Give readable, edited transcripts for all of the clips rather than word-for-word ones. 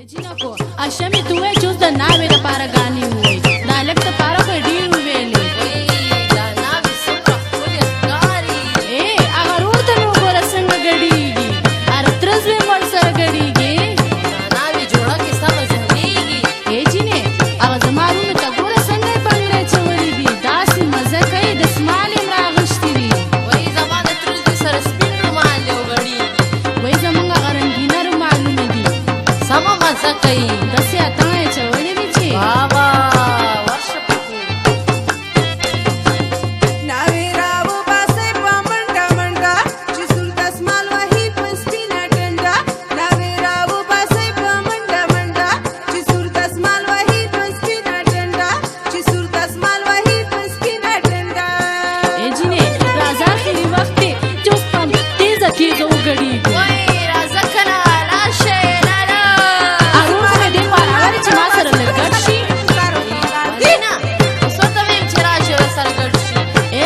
یجینکو اشمی توې چوز د ناوې د پاره غانې وې دا لک د پاره په ډیر ویلې دا ناوې څومره ښکلې ښکاري هغه ورته نو ګوره څنګه ګډېږي هر ترز وې ور سره ګډېږي دا ناوې جوړه کې سمه ځلېږي جینې هغه زما رومې ته ګوره څنګه یې پنیر اچولي دي داسې مزه کوي د سمال یې راغښتي دي وایي زما د ترز دې سره سپین رومال دی وګړېږي وایي زمونږ هغه رنګینه رومالونه دي سمه مزه کوي داسې اتڼ یې اچولي دي چې بابا ورشه پکې ناوې راوباسئ په منډه منډه چې سور دسمال وهي په سپینه ډنډه ناوې راوباسئ په منډه منډه چې سور دسمال وهي په سپینه ډنډه چې سور دسمال وهي په سپینه ډنډه جینې راځه اخري وخت دی چې اوس په تیزه تیزه وګډېږو وایي راځه کنه راشئ لالا ارومه مې دې پاره راغلې چې ما سره لږ ګډ شي دینا اوس ورته ویم چې راشئ ورسره ګډ شي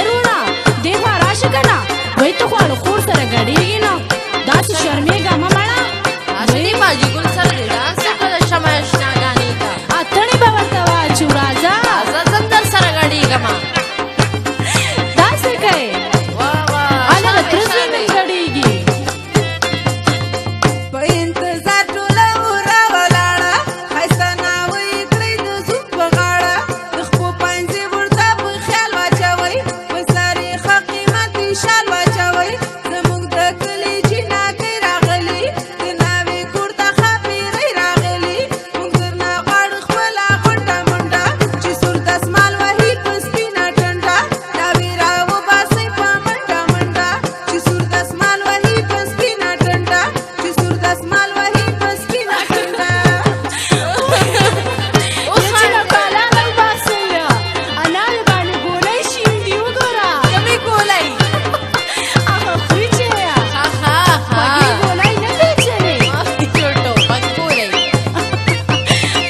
رونا دې خوا راشه که نه وایي ته خو اړو خور سره ګډېږي نه داسې شرمېږه مه مړه اصلي باجي ګل سره دې ډانس وکړه د شمع اشناګانې ته اتڼې به ورته واچو راځه راځه زم در سره ګډېږمه داسې کوې واه واه هلته ترز وې مې ګډېږي په انتظار ټوله ورا ولاړه ښایسته ناوې یې کړئ د زوم په غاړه د خپو پنځې ورته په خیال واچوئ په سر یې ښه قیمتي شال واچوئ زموږ د کلي جینکۍ راغلي د ناوې کور ته ښاپېرۍ راغلي موږ درنه غواړو خپله غونډه منډه چې سور دسمال وهي په سپینه ډنډه ناوې راوباسئ په منډه منډه چې سور دسمال وهي په سپینه ډنډه چې سور دسمال وهي په سپینه ډنډه یجینه کالا نن باسویه اناوې باندې ګولۍ شیندي وګوره کمې ګولۍ هغه خوی چې ها ها خوږې ګولۍ نه پېژنې یو ټوپک ګولۍ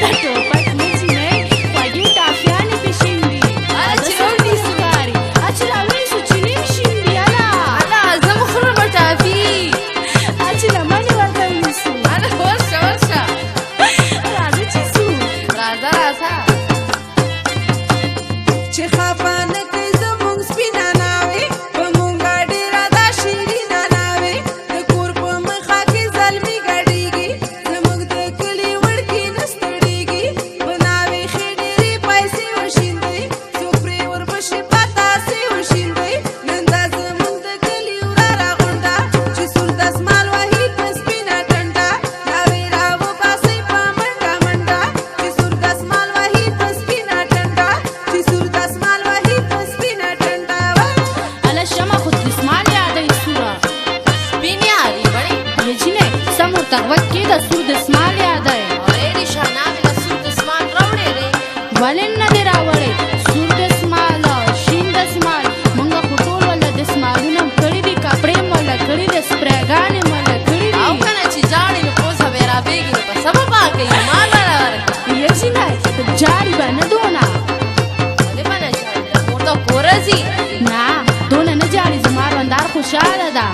دا ټوپک نه جینۍ خوږې ټافیانې پې شیندي هله چې د راونیسو. سړي ښکاري چې راونیسو چینې شیندي هله اله زه مو خورم ټافي چې لمنې ورته نیسو اله ورشه ورشه راځه چې ځو راځه راځه چې خفه نه کوي زموږ سپینه ناوې په مونږه ډېره دا شیرینه ناوې د کور په مخه کې زلمي ګډېږي زموږ د کلي وړکي نه ستړېږي په ناوې ښې ډېرې پیسې وشیندئ څوک پرې ورپسې پتاسې وشیندئ نن دا زموږ د کلي ورا راغونډه چې سور دسمال وهي په سپینه ډنډه ناوې راوباسئ په منډه منډه چې سور دسمال وهي په سپینه ډنډه چې سور دسمال وهي په سپینه ډنډه هله شمه خو دسمال یادوي سوره سپین یاري بړې یجینې سم ورته غوږ کېږده سور دسمال یادوي اورې دې شاهنامې له سور دسمال راوړې دی ولې نه دې راوړی سور دسمال شین دسمال مونږه خو ټول وله دسمالونه م کړي دي کپړې م وله کړي دي سپرېګانې م وله کړي او دي کنه چې جاړې نو پوزه به رابېږي نو په سمه پاکوي مال به راورکړي یجینه جاړي به نه دونه ولې به نه جاړي د مور د کوره ځي نه دونه نه جاړي زما روندار خوشحاله ده